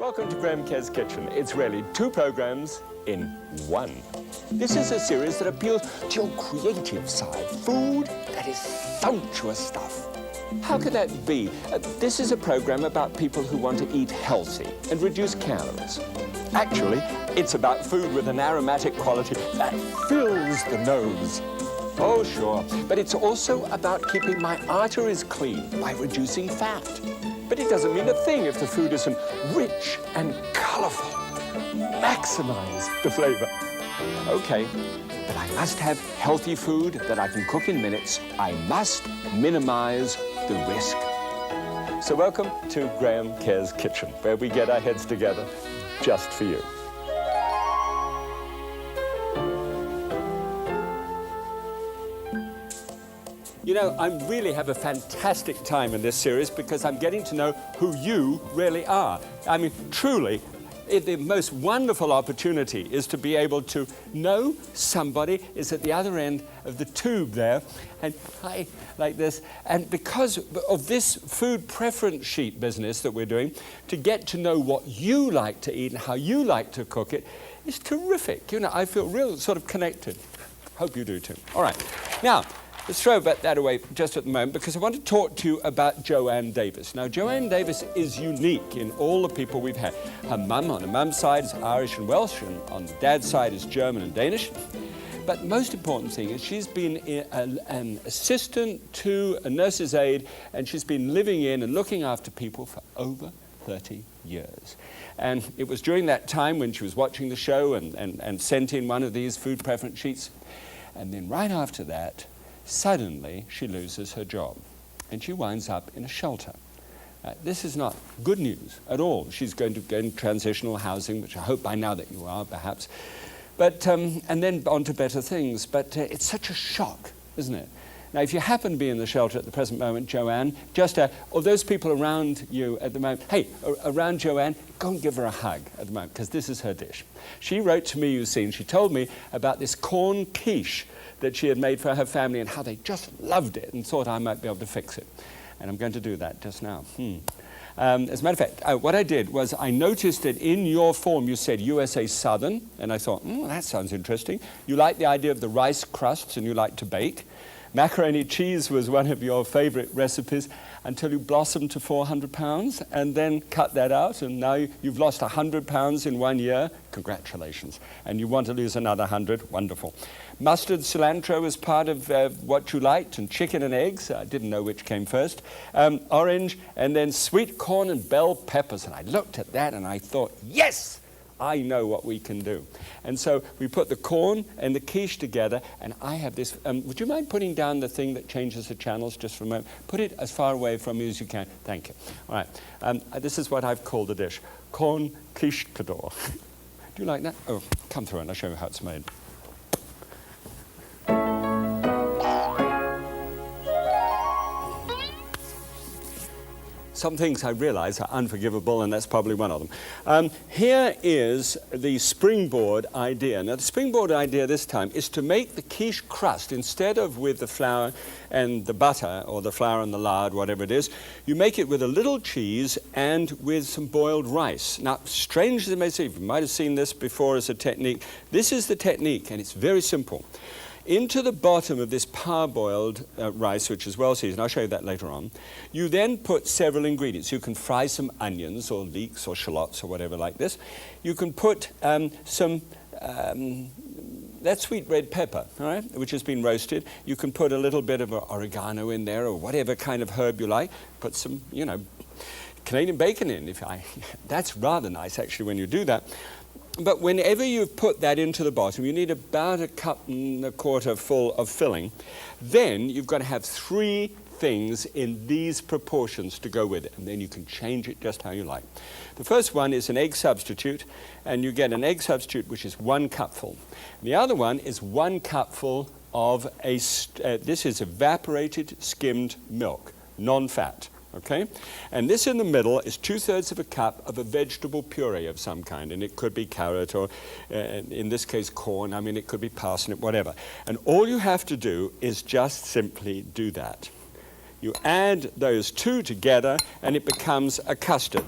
Welcome to Graham Kerr's Kitchen. It's really two programs in one. This is a series that appeals to your creative side. Food that is sumptuous stuff. How could that be? This is a program about people who want to eat healthy and reduce calories. Actually, it's about food with an aromatic quality that fills the nose. Oh, sure. But it's also about keeping my arteries clean by reducing fat. But it doesn't mean a thing if the food isn't rich and colorful. Maximize the flavor. Okay, but I must have healthy food that I can cook in minutes. I must minimize the risk. So welcome to Graham Kerr's Kitchen, where we get our heads together just for you. You know, I really have a fantastic time in this series because I'm getting to know who you really are. I mean, truly, the most wonderful opportunity is to be able to know somebody is at the other end of the tube there, and hi, like this. And because of this food preference sheet business that we're doing, to get to know what you like to eat and how you like to cook it is terrific. You know, I feel real sort of connected. Hope you do too. All right. Now, let's throw that away just at the moment because I want to talk to you about Joanne Davis. Now, Joanne Davis is unique in all the people we've had. Her mum on the mum's side is Irish and Welsh, and on the dad's side is German and Danish. But the most important thing is she's been an assistant to a nurse's aide, and she's been living in and looking after people for over 30 years. And it was during that time when she was watching the show and sent in one of these food preference sheets. And then right after that, suddenly, she loses her job, and she winds up in a shelter. This is not good news at all. She's going to go in transitional housing, which I hope by now that you are, perhaps, but and then on to better things. But it's such a shock, isn't it? Now, if you happen to be in the shelter at the present moment, Joanne, just or those people around you at the moment, hey, around Joanne, go and give her a hug at the moment, because this is her dish. She wrote to me, you've seen, she told me about this corn quiche that she had made for her family and how they just loved it and thought I might be able to fix it. And I'm going to do that just now. As a matter of fact, what I did was I noticed that in your form you said USA Southern, and I thought, that sounds interesting. You like the idea of the rice crusts and you like to bake. Macaroni cheese was one of your favorite recipes until you blossomed to 400 pounds and then cut that out, and now you've lost 100 pounds in 1 year. Congratulations. And you want to lose another 100. Wonderful. Mustard, cilantro was part of what you liked, and chicken and eggs. I didn't know which came first. Orange, and then sweet corn and bell peppers. And I looked at that and I thought, yes! I know what we can do. And so we put the corn and the quiche together, and I have this, would you mind putting down the thing that changes the channels just for a moment? Put it as far away from you as you can. Thank you. All right. This is what I've called the dish. Corn Quichetador. Do you like that? Oh, come through and I'll show you how it's made. Some things I realize are unforgivable, and that's probably one of them. Here is the springboard idea. Now, the springboard idea this time is to make the quiche crust, instead of with the flour and the butter, or the flour and the lard, whatever it is, you make it with a little cheese and with some boiled rice. Now, strange as it may seem, you might have seen this before as a technique. This is the technique, and it's very simple. Into the bottom of this parboiled rice, which is well seasoned, I'll show you that later on, you then put several ingredients. You can fry some onions or leeks or shallots or whatever like this. You can put some, that sweet red pepper, all right, which has been roasted. You can put a little bit of oregano in there or whatever kind of herb you like. Put some, Canadian bacon in. That's rather nice, actually, when you do that. But whenever you've put that into the bottom, you need about 1.25 cups full of filling. Then you've got to have 3 things in these proportions to go with it, and then you can change it just how you like. The first one is an egg substitute, and you get an egg substitute which is 1 cupful. The other one is 1 cupful of this is evaporated skimmed milk, non-fat. Okay? And this in the middle is 2/3 of a cup of a vegetable puree of some kind, and it could be carrot or, in this case, corn. I mean, it could be parsnip, whatever. And all you have to do is just simply do that. You add those two together, and it becomes a custard.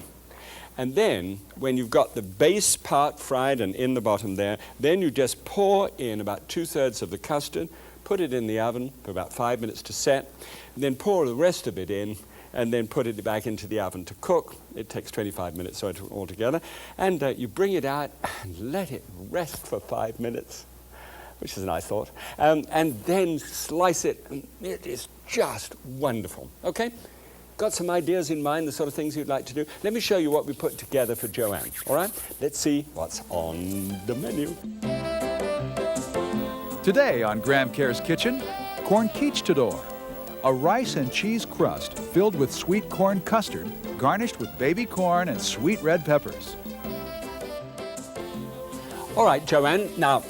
And then, when you've got the base part fried and in the bottom there, then you just pour in about 2/3 of the custard, put it in the oven for about 5 minutes to set, and then pour the rest of it in, and then put it back into the oven to cook. It takes 25 minutes altogether. And you bring it out and let it rest for 5 minutes, which is a nice thought, and then slice it. And it is just wonderful. Okay? Got some ideas in mind, the sort of things you'd like to do? Let me show you what we put together for Joanne, all right? Let's see what's on the menu. Today on Graham Kerr's Kitchen, corn Quichetador, a rice and cheese crust filled with sweet corn custard, garnished with baby corn and sweet red peppers. All right, Joanne, now,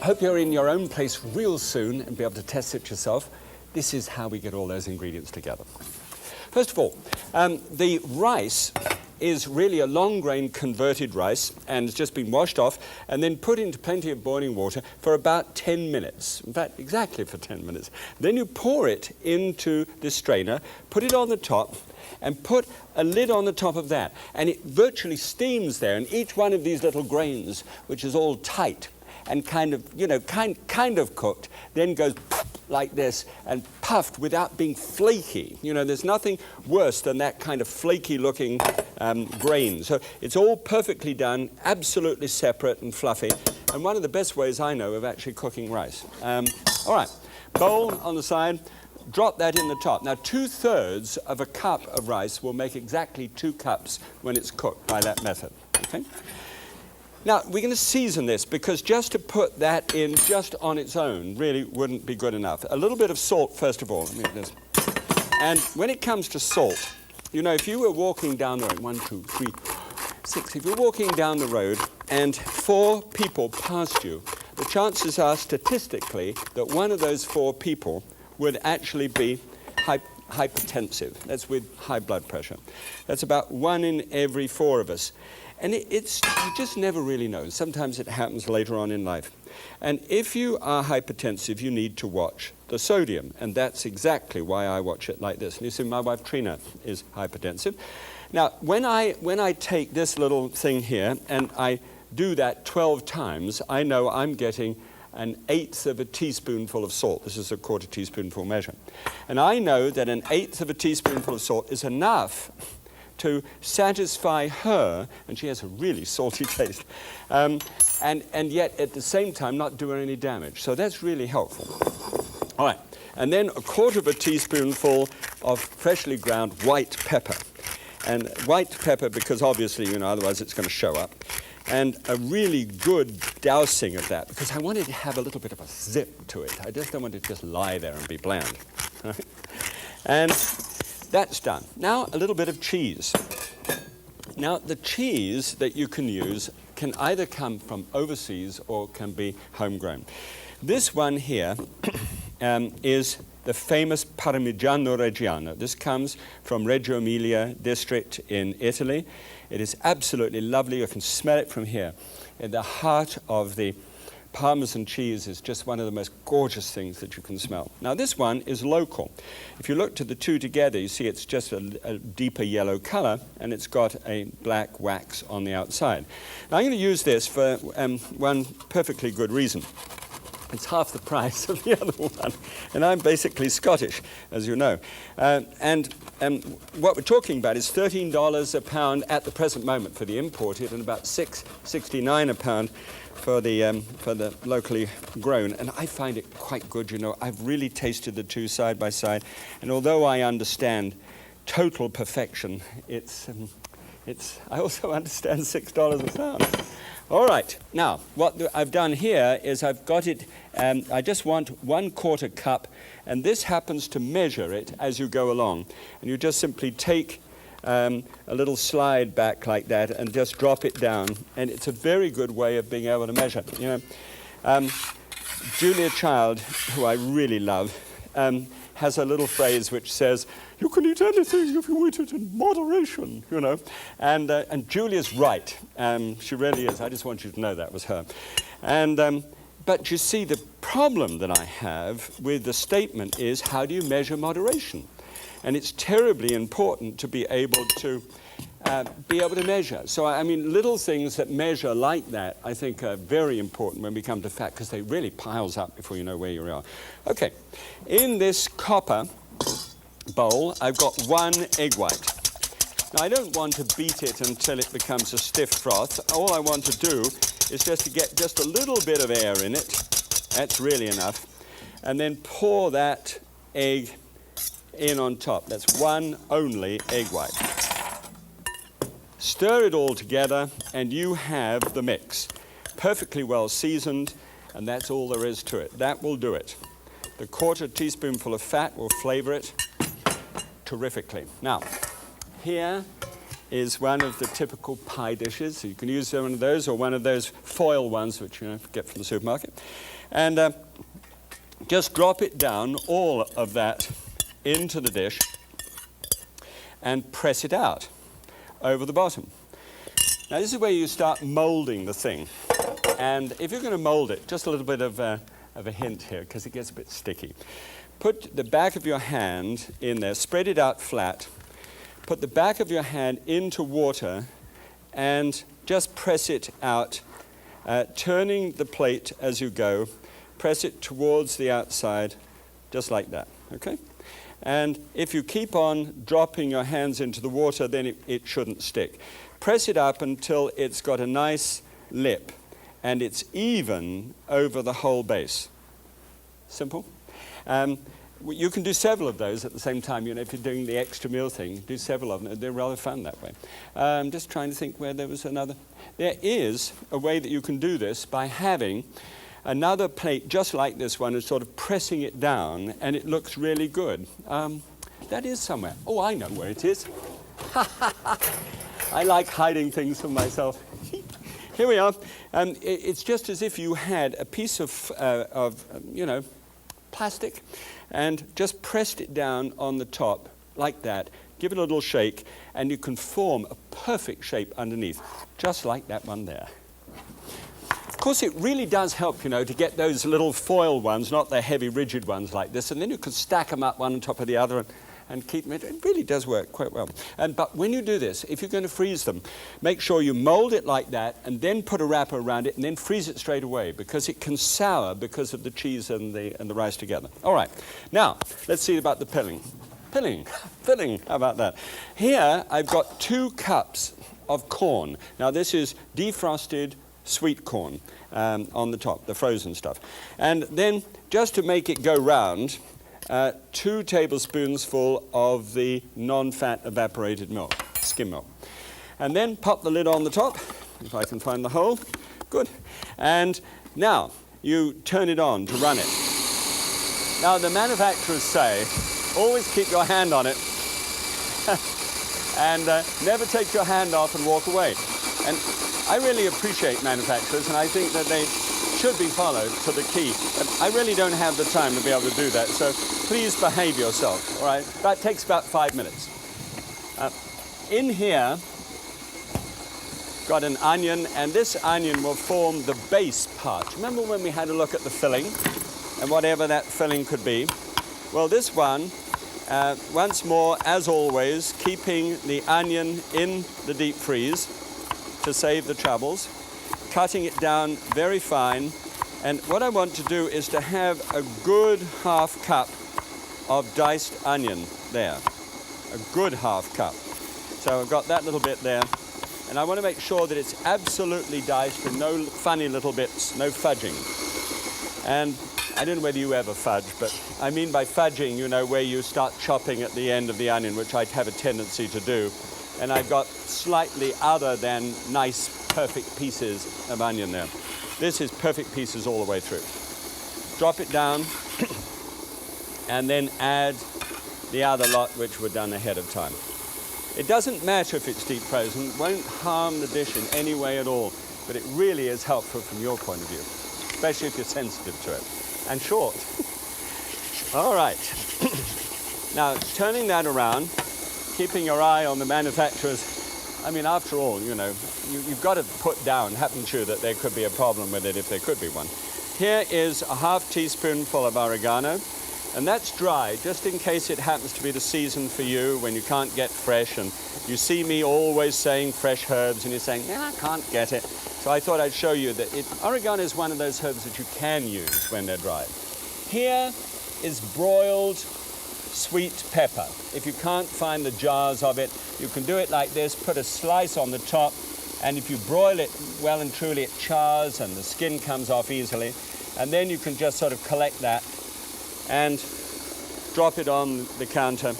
hope you're in your own place real soon and be able to test it yourself. This is how we get all those ingredients together. First of all, the rice is really a long-grain converted rice, and it's just been washed off and then put into plenty of boiling water for about 10 minutes. In fact, exactly for 10 minutes. Then you pour it into this strainer, put it on the top, and put a lid on the top of that. And it virtually steams there, and each one of these little grains, which is all tight and kind of, you know, kind of cooked, then goes like this and puffed without being flaky. You know, there's nothing worse than that kind of flaky looking grain. So it's all perfectly done, absolutely separate and fluffy, and one of the best ways I know of actually cooking rice. All right, bowl on the side, drop that in the top. Now 2/3 of a cup of rice will make exactly 2 cups when it's cooked by that method. Okay? Now, we're going to season this, because just to put that in just on its own really wouldn't be good enough. A little bit of salt, first of all. And when it comes to salt, you know, if you were walking down the road, 1, 2, 3, 6, if you're walking down the road and 4 people passed you, the chances are statistically that one of those 4 people would actually be hypertensive. That's with high blood pressure. That's about 1 in every 4 of us. And you just never really know. Sometimes it happens later on in life. And if you are hypertensive, you need to watch the sodium. And that's exactly why I watch it like this. And you see, my wife Trina is hypertensive. Now, when I take this little thing here and I do that 12 times, I know I'm getting 1/8 of a teaspoonful of salt. This is a 1/4 teaspoonful measure. And I know that 1/8 of a teaspoonful of salt is enough to satisfy her, and she has a really salty taste, and yet at the same time not do her any damage. So that's really helpful. All right, and then 1/4 of a teaspoonful of freshly ground white pepper. And white pepper, because obviously, you know, otherwise it's going to show up. And a really good dousing of that, because I want it to have a little bit of a zip to it. I just don't want it to just lie there and be bland. Right? And that's done. Now, a little bit of cheese. Now, the cheese that you can use can either come from overseas or can be homegrown. This one here is the famous Parmigiano Reggiano. This comes from Reggio Emilia district in Italy. It is absolutely lovely. You can smell it from here. In the heart of the Parmesan cheese is just one of the most gorgeous things that you can smell. Now, this one is local. If you look to the two together, you see it's just a deeper yellow color, and it's got a black wax on the outside. Now, I'm going to use this for one perfectly good reason. It's half the price of the other one, and I'm basically Scottish, as you know. And what we're talking about is $13 a pound at the present moment for the imported, and about $6.69 a pound for the locally grown. And I find it quite good, you know. I've really tasted the two side by side, and although I understand total perfection, I also understand $6 a pound. All right, now, what I've done here is I've got it, I just want 1/4 cup, and this happens to measure it as you go along. And you just simply take a little slide back like that and just drop it down, and it's a very good way of being able to measure. You know, Julia Child, who I really love, has a little phrase which says, "You can eat anything if you eat it in moderation," you know. And Julia's right. She really is. I just want you to know that was her. But you see, the problem that I have with the statement is, how do you measure moderation? And it's terribly important to be able to be able to measure. So, I mean, little things that measure like that, I think, are very important when we come to fat, because they really piles up before you know where you are. Okay, in this copper bowl, I've got 1 egg white. Now, I don't want to beat it until it becomes a stiff froth. All I want to do is just to get just a little bit of air in it. That's really enough. And then pour that egg in on top. That's 1 only egg white. Stir it all together, and you have the mix. Perfectly well seasoned, and that's all there is to it. That will do it. The 1/4 teaspoonful of fat will flavor it terrifically. Now, here is one of the typical pie dishes. So you can use one of those or one of those foil ones, which you get from the supermarket. And just drop it down, all of that, into the dish and press it out over the bottom. Now, this is where you start molding the thing. And if you're going to mold it, just a little bit of a hint here, because it gets a bit sticky. Put the back of your hand in there, spread it out flat, put the back of your hand into water, and just press it out, turning the plate as you go. Press it towards the outside, just like that, okay? And if you keep on dropping your hands into the water, then it shouldn't stick. Press it up until it's got a nice lip and it's even over the whole base. Simple. You can do several of those at the same time. You know, if you're doing the extra meal thing, do several of them. They're rather fun that way. I'm just trying to think where there was another. There is a way that you can do this by having another plate just like this one and sort of pressing it down, and it looks really good. That is somewhere. Oh, I know where it is. I like hiding things from myself. Here we are. It's just as if you had a piece of plastic and just pressed it down on the top like that. Give it a little shake, and you can form a perfect shape underneath, just like that one there. Of course, it really does help, you know, to get those little foil ones, not the heavy, rigid ones like this, and then you can stack them up one on top of the other and keep them. It really does work quite well. But when you do this, if you're going to freeze them, make sure you mold it like that and then put a wrapper around it and then freeze it straight away, because it can sour because of the cheese and the rice together. All right, now let's see about the filling. Filling, how about that? Here I've got 2 cups of corn. Now this is defrosted sweet corn on the top, the frozen stuff. And then, just to make it go round, 2 tablespoons full of the non-fat evaporated milk, skim milk. And then pop the lid on the top, if I can find the hole. Good. And now you turn it on to run it. Now the manufacturers say, always keep your hand on it and never take your hand off and walk away. And I really appreciate manufacturers, and I think that they should be followed to the key. But I really don't have the time to be able to do that, so please behave yourself, all right? That takes about 5 minutes. In here, got an onion, and this onion will form the base part. Remember when we had a look at the filling, and whatever that filling could be? Well, this one, once more, as always, keeping the onion in the deep freeze to save the troubles, cutting it down very fine. And what I want to do is to have a good ½ cup of diced onion there, a good ½ cup. So I've got that little bit there, and I want to make sure that it's absolutely diced and no funny little bits, no fudging. And I don't know whether you ever fudge, but I mean by fudging, you know, where you start chopping at the end of the onion, which I have a tendency to do. And I've got slightly other than nice, perfect pieces of onion there. This is perfect pieces all the way through. Drop it down, and then add the other lot, which were done ahead of time. It doesn't matter if it's deep frozen, it won't harm the dish in any way at all, but it really is helpful from your point of view, especially if you're sensitive to it. And short. All right. Now, turning that around, keeping your eye on the manufacturers. I mean, after all, you know, you've got to put down, haven't you, that there could be a problem with it if there could be one. Here is a ½ teaspoonful of oregano, and that's dry, just in case it happens to be the season for you when you can't get fresh and You see me always saying fresh herbs, and you're saying, yeah, I can't get it. So I thought I'd show you that oregano is one of those herbs that you can use when they're dried. Here is broiled sweet pepper. If you can't find the jars of it, you can do it like this, put a slice on the top, and if you broil it well and truly, it chars and the skin comes off easily. And then you can just sort of collect that and drop it on the counter.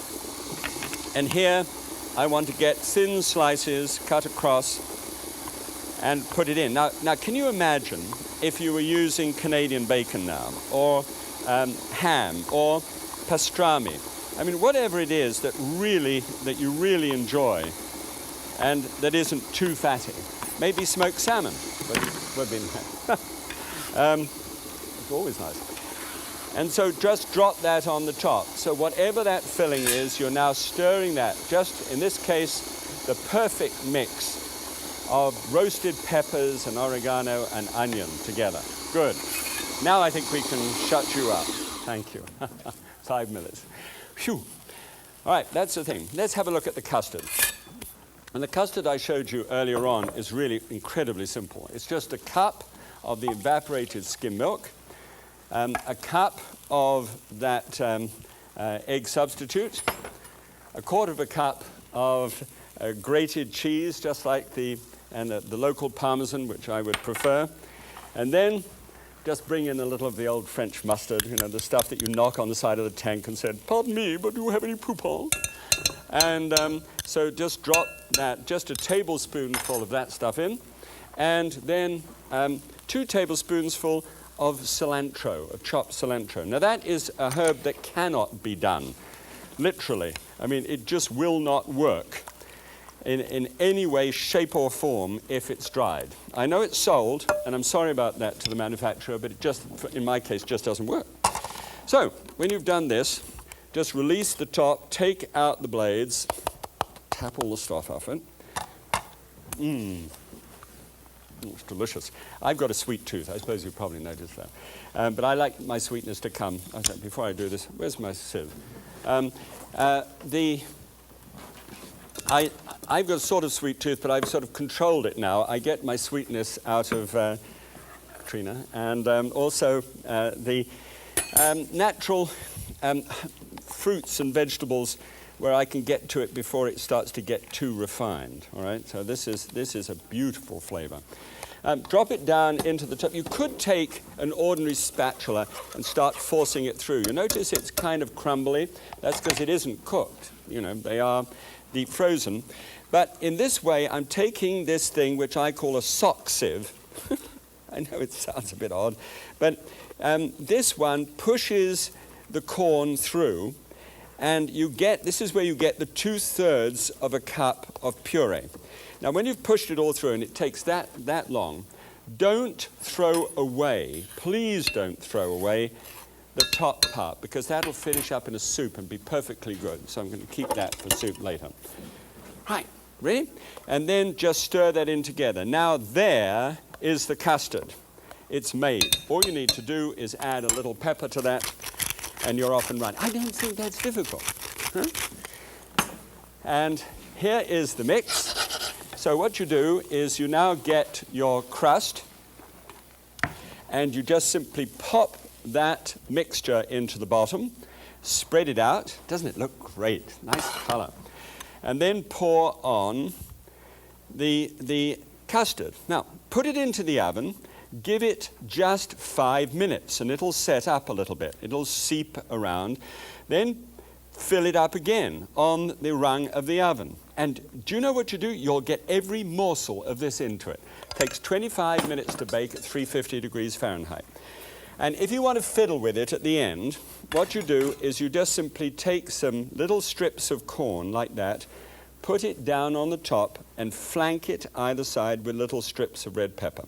And here I want to get thin slices cut across and put it in. Now can you imagine if you were using Canadian bacon now, or ham, or pastrami? I mean, whatever it is that you really enjoy and that isn't too fatty. Maybe smoked salmon. We've been it's always nice. And so just drop that on the top. So whatever that filling is, you're now stirring that. Just, in this case, the perfect mix of roasted peppers and oregano and onion together. Good. Now I think we can shut you up. Thank you. 5 minutes. Phew. All right, that's the thing. Let's have a look at the custard. And the custard I showed you earlier on is really incredibly simple. It's just a cup of the evaporated skim milk, a cup of that egg substitute, a quarter of a cup of grated cheese, just like the local Parmesan, which I would prefer, and then just bring in a little of the old French mustard, you know, the stuff that you knock on the side of the tank and said, "Pardon me, but do you have any poupon?" And so just drop that, just a tablespoonful of that stuff in, and then 2 tablespoonsful of cilantro, of chopped cilantro. Now that is a herb that cannot be done, literally. I mean, it just will not work in any way, shape or form if it's dried. I know it's sold, and I'm sorry about that to the manufacturer, but it just, in my case, just doesn't work. So, when you've done this, just release the top, take out the blades, tap all the stuff off it. It's delicious. I've got a sweet tooth. I suppose you've probably noticed that. But I like my sweetness to come. Before I do this, where's my sieve? I've got a sort of sweet tooth, but I've sort of controlled it now. I get my sweetness out of Trina, and also the natural fruits and vegetables where I can get to it before it starts to get too refined. All right, so this is a beautiful flavor. Drop it down into the top. You could take an ordinary spatula and start forcing it through. You notice it's kind of crumbly. That's because it isn't cooked. You know, they are deep frozen. But in this way, I'm taking this thing, which I call a sock sieve. I know it sounds a bit odd, but this one pushes the corn through, and you get, this is where you get the 2/3 of a cup of puree. Now, when you've pushed it all through, and it takes that long, don't throw away, please don't throw away the top part, because that'll finish up in a soup and be perfectly good. So I'm going to keep that for soup later. Right, ready? And then just stir that in together. Now there is the custard. It's made. All you need to do is add a little pepper to that, and you're off and running. I don't think that's difficult. Huh? And here is the mix. So what you do is you now get your crust, and you just simply pop that mixture into the bottom, spread it out. Doesn't it look great? Nice color. And then pour on the custard. Now, put it into the oven, give it just 5 minutes, and it'll set up a little bit. It'll seep around. Then fill it up again on the rung of the oven. And do you know what you do? You'll get every morsel of this into it. It takes 25 minutes to bake at 350 degrees Fahrenheit. And if you want to fiddle with it at the end, what you do is you just simply take some little strips of corn like that, put it down on the top, and flank it either side with little strips of red pepper,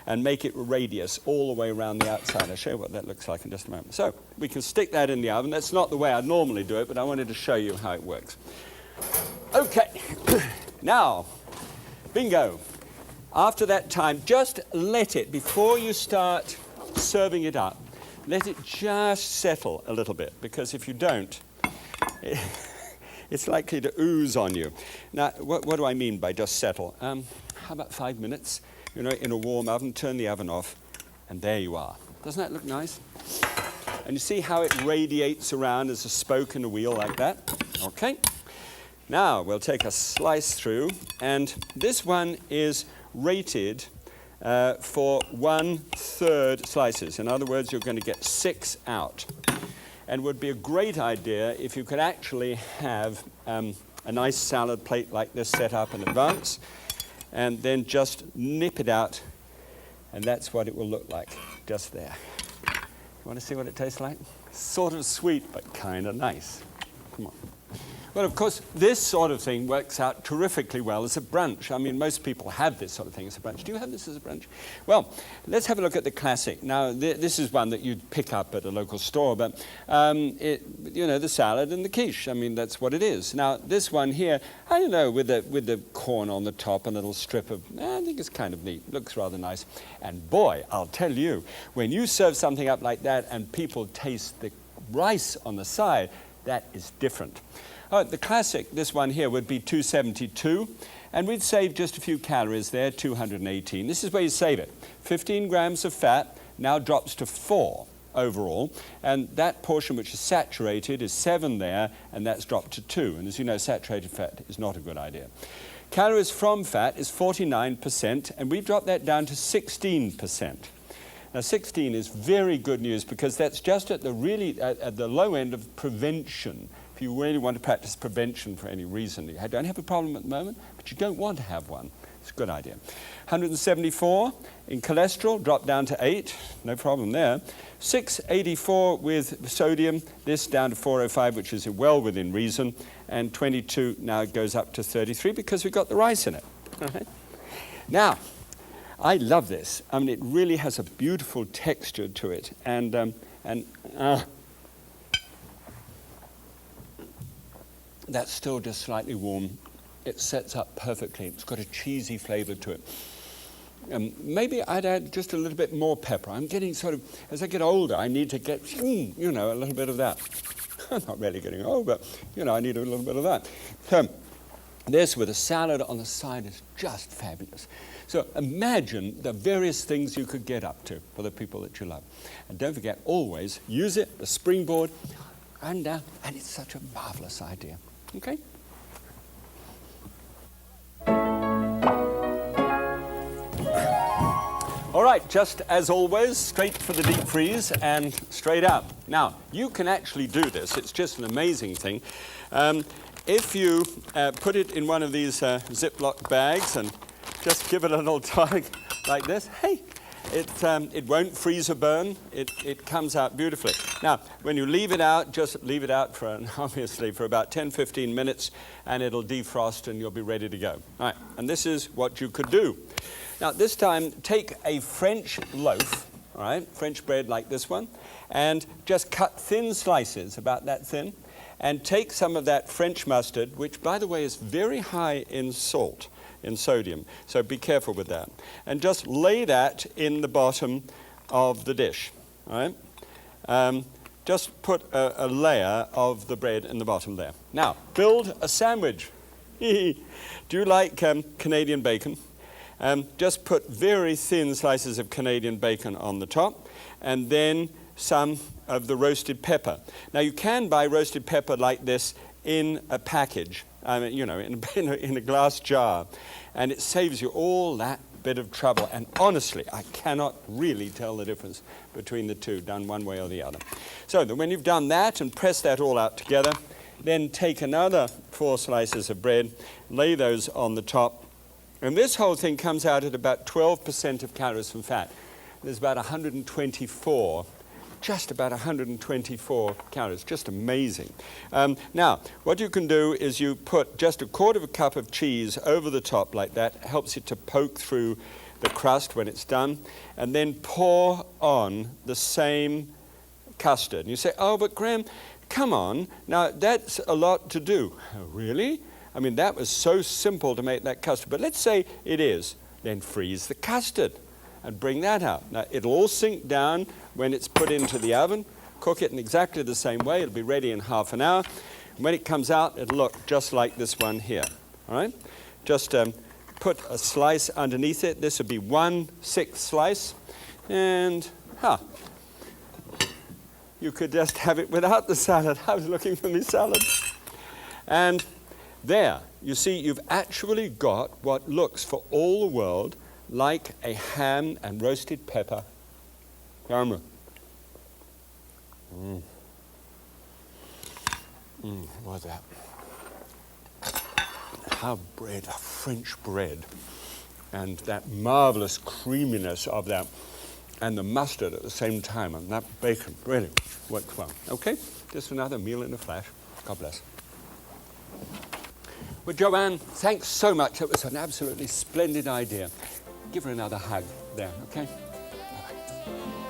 and make it radius all the way around the outside. I'll show you what that looks like in just a moment. So we can stick that in the oven. That's not the way I'd normally do it, but I wanted to show you how it works. Okay, now, bingo. After that time, just let it, before you start serving it up, let it just settle a little bit, because if you don't, it's likely to ooze on you. Now, what do I mean by just settle? How about 5 minutes, you know, in a warm oven, turn the oven off, and there you are. Doesn't that look nice? And you see how it radiates around as a spoke in a wheel like that? Okay. Now, we'll take a slice through, and this one is rated for 1/3 slices. In other words, you're going to get 6 out. And would be a great idea if you could actually have a nice salad plate like this set up in advance, and then just nip it out, and that's what it will look like, just there. You want to see what it tastes like? Sort of sweet, but kind of nice. Come on. Well, of course, this sort of thing works out terrifically well as a brunch. I mean, most people have this sort of thing as a brunch. Do you have this as a brunch? Well, let's have a look at the classic. Now, this is one that you'd pick up at a local store, but, you know, the salad and the quiche. I mean, that's what it is. Now, this one here, I don't know, with the corn on the top, and a little strip of, I think it's kind of neat. Looks rather nice. And boy, I'll tell you, when you serve something up like that and people taste the rice on the side, that is different. The classic, this one here, would be 272, and we'd save just a few calories there, 218. This is where you save it. 15 grams of fat now drops to 4 overall, and that portion which is saturated is 7 there, and that's dropped to 2. And as you know, saturated fat is not a good idea. Calories from fat is 49%, and we've dropped that down to 16%. Now, 16 is very good news because that's just at the at the low end of prevention. If you really want to practice prevention for any reason, you don't have a problem at the moment, but you don't want to have one. It's a good idea. 174 in cholesterol, dropped down to 8, no problem there. 684 with sodium, this down to 405, which is well within reason, and 22 now goes up to 33 because we've got the rice in it. Right? Now, I love this. I mean, it really has a beautiful texture to it, and that's still just slightly warm. It sets up perfectly. It's got a cheesy flavor to it. Maybe I'd add just a little bit more pepper. I'm getting sort of, as I get older, I need to get, you know, a little bit of that. I'm not really getting old, but, you know, I need a little bit of that. So this with a salad on the side is just fabulous. So imagine the various things you could get up to for the people that you love. And don't forget, always use it, a springboard, and it's such a marvelous idea. Okay? All right, just as always, straight for the deep freeze and straight out. Now, you can actually do this. It's just an amazing thing. If you put it in one of these Ziploc bags and just give it a little tug like this, hey, it won't freeze or burn. It comes out beautifully. Now, when you leave it out, just leave it out for, obviously, for about 10-15 minutes, and it'll defrost and you'll be ready to go. All right, and this is what you could do. Now, this time, take a French loaf, all right, French bread like this one, and just cut thin slices, about that thin, and take some of that French mustard, which, by the way, is very high in salt, in sodium, so be careful with that. And just lay that in the bottom of the dish, all right? Just put a layer of the bread in the bottom there. Now, build a sandwich. Do you like Canadian bacon? Just put very thin slices of Canadian bacon on the top, and then some of the roasted pepper. Now, you can buy roasted pepper like this in a package, you know, in a glass jar, and it saves you all that bit of trouble. And honestly, I cannot really tell the difference between the two, done one way or the other. So then when you've done that and pressed that all out together, then take another 4 slices of bread, lay those on the top, and this whole thing comes out at about 12% of calories from fat. There's about 124, just about 124 calories, just amazing. Now, what you can do is you put just 1/4 cup of cheese over the top like that. It helps it to poke through the crust when it's done, and then pour on the same custard. And you say, oh, but Graham, come on, now that's a lot to do. Oh, really? I mean, that was so simple to make that custard. But let's say it is. Then freeze the custard and bring that out. Now, it'll all sink down when it's put into the oven. Cook it in exactly the same way. It'll be ready in half an hour. When it comes out, it'll look just like this one here. All right? Just put a slice underneath it. This would be 1/6 slice. And, you could just have it without the salad. I was looking for my salad. And there, you see, you've actually got what looks for all the world like a ham and roasted pepper caramel. What's that? How bread, a French bread, and that marvelous creaminess of that, and the mustard at the same time, and that bacon really works well. Okay, just another meal in a flash. God bless. Well, Joanne, thanks so much. It was an absolutely splendid idea. Give her another hug there, okay? Bye-bye.